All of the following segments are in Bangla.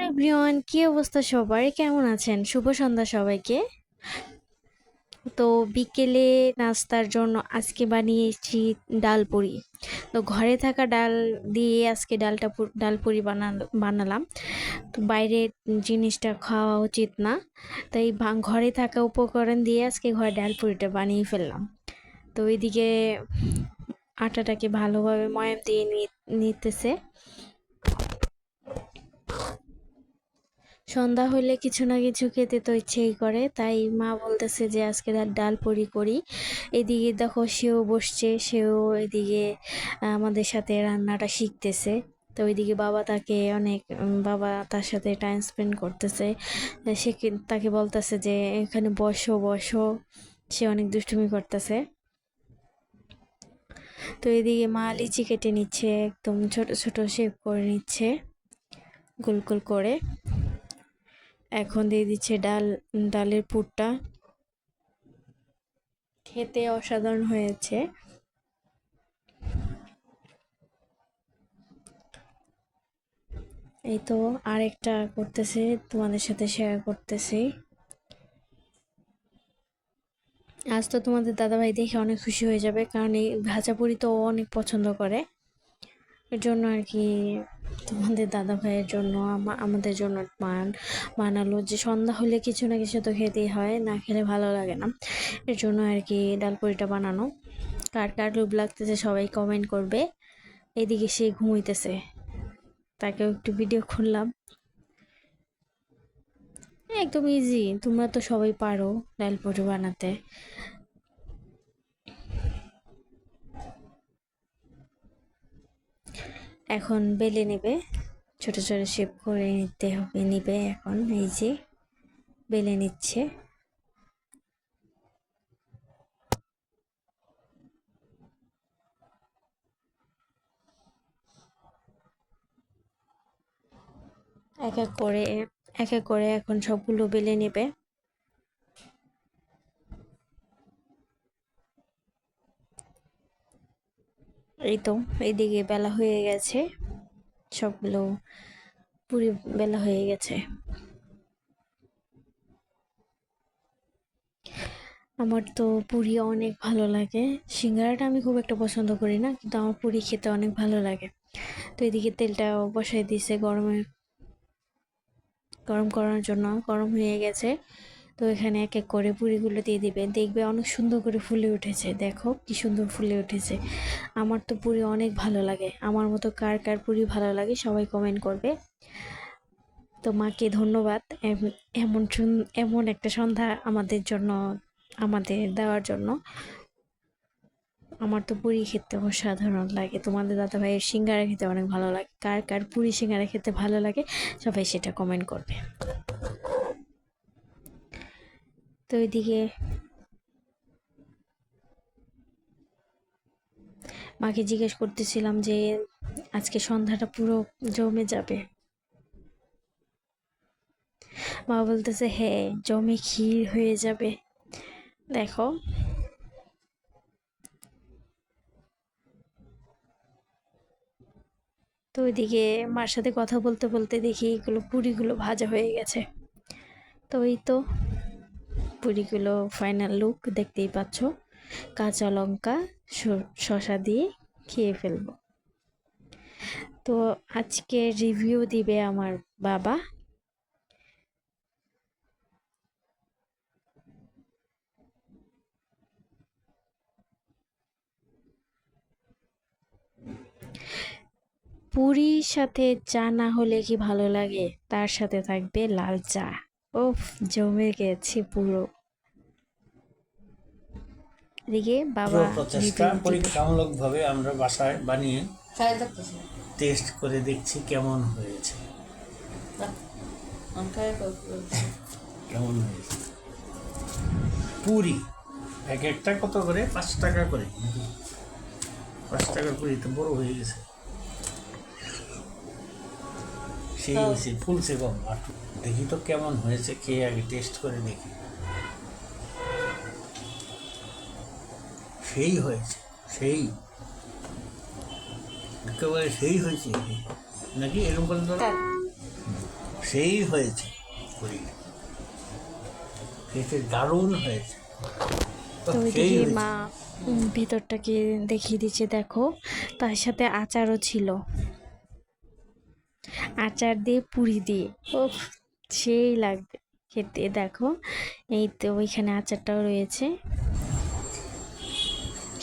এভরিওয়ান, কি অবস্থা সবার? কেমন আছেন? শুভ সন্ধ্যা সবাইকে। তো বিকেলে নাস্তার জন্য আজকে বানিয়েছি ডাল পুরি। তো ঘরে থাকা ডাল দিয়ে আজকে ডাল পুরি বানালাম। তো বাইরের জিনিসটা খাওয়া উচিত না, তাই ঘরে থাকা উপকরণ দিয়ে আজকে ঘরে ডাল পুরিটা বানিয়ে ফেললাম। তো ওইদিকে আটাটাকে ভালোভাবে ময়াম দিয়ে নিতেছে। সন্ধ্যা হলে কিছু না কিছু খেতে তো ইচ্ছেই করে, তাই মা বলতেছে যে আজকে ডাল পুরি করি। এদিকে দেখো সেও বসছে, সেও এদিকে আমাদের সাথে রান্নাটা শিখতেছে। তো ওইদিকে বাবা তার সাথে টাইম স্পেন্ড করতেছে। সে তাকে বলতেছে যে এখানে বসো বসো, সে অনেক দুষ্টুমি করতেছে। তো এদিকে মা লিচি কেটে নিচ্ছে, একদম ছোট ছোট শেপ করে নিচ্ছে গোল গোল করে। এখন দিয়ে দিচ্ছে ডালের পুরটা। খেতে অসাধারণ হয়েছে। এই তো আরেকটা করতেছে, তোমাদের সাথে শেয়ার করতেছি। আজ তো তোমাদের দাদাভাই দেখে অনেক খুশি হয়ে যাবে, কারণ এই ভাজা পুরি তো ও অনেক পছন্দ করে। এর জন্য আর কি তোমাদের দাদাভাইয়ের জন্য আমাদের জন্য বানালো, যে সন্ধ্যা হলে কিছু না কিছু তো খেতেই হয়, না খেলে ভালো লাগে না। এর জন্য আর কি ডাল পুরিটা বানানো। কার কার লোভ লাগতেছে সবাই কমেন্ট করবে। এদিকে সে ঘুমাইতেছে, তাকেও একটু ভিডিও খুললাম। একদম ইজি, তোমরা তো সবাই পারো ডাল পুরি বানাতে। এখন বেলে নেবে, ছোট ছোট শেপ করে নিবে। এখন এই যে বেলে নিচ্ছে। এক এক করে এখন সবগুলো বেলে নেবে। এই তো এইদিকে বেলা হয়ে গেছে, সবগুলো পুরি বেলা হয়ে গেছে। আমার তো পুরি অনেক ভালো লাগে। সিঙ্গারাটা আমি খুব একটা পছন্দ করি না, কিন্তু আমার পুরি খেতে অনেক ভালো লাগে। তো এদিকে তেলটা বসাই দিয়েছে গরম করার জন্য, গরম হয়ে গেছে। তো এখানে এক এক করে পুরিগুলো দিয়ে দিবে, দেখবে অনেক সুন্দর করে ফুলে উঠেছে। দেখো কি সুন্দর ফুলে উঠেছে। আমার তো পুরি অনেক ভালো লাগে। আমার মতো কার কার পুরি ভালো লাগে সবাই কমেন্ট করবে। তো মাকে ধন্যবাদ এমন একটা সন্ধ্যা আমাদের দেওয়ার জন্য। আমার তো পুরি খেতে অসাধারণ লাগে। তোমাদের দাদাভাইয়ের সিঙ্গারা খেতে অনেক ভালো লাগে। কার কার পুরি সিঙ্গারা খেতে ভালো লাগে সবাই সেটা কমেন্ট করবে। তো ওইদিকে মাকে জিজ্ঞেস করতেছিলাম যে আজকে সন্ধ্যাটা পুরো জমে যাবে। মা বলতেছে হ্যাঁ, জমে ক্ষীর হয়ে যাবে। দেখো তো ওইদিকে মার সাথে কথা বলতে বলতে দেখি এগুলো পুরিগুলো ভাজা হয়ে গেছে। তো এই তো পুরিগুলো ফাইনাল লুক দেখতেই পাচ্ছ। কাঁচা লঙ্কা শসা দিয়ে খেয়ে ফেলবো। তো আজকে রিভিউ দিবে আমার বাবা। পুরীর সাথে চা না হলে কি ভালো লাগে, তার সাথে থাকবে লাল চা। ওফ, জমে গেছে পুরো। এদিকে বাবা প্রচেষ্টা পরীক্ষামূলকভাবে আমরা বাসায় বানিয়ে টেস্ট করে দেখছি কেমন হয়েছে। কেমন হয়েছে পুরি এক একটা কত করে? 5 টাকা করে। 5 টাকার পুরি তো বড় হয়ে গেছে, সেই হয়েছে, ফুলছে কম। দেখি তো কেমন হয়েছে, খেয়ে আগে টেস্ট করে দেখি। সেই হয়েছে, সেই একেবারে সেই হয়েছে নাকি? এরকম বলতে সেই হয়েছে পুরি, খেতে দারুণ হয়েছে। তো সেই ওইদিকে হয়েছে। মা ভেতরটাকে দেখিয়ে দিচ্ছে, দেখো তার সাথে আচারও ছিল, আচার দিয়ে পুরি দিয়ে, ও সেই লাগবে খেতে। দেখো এই তো ওইখানে আচারটাও রয়েছে।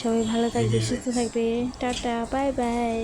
সবাই ভালো এই থাকবে, যে সুস্থ হয়েছে। থাকবে, টাটা, বাই বাই।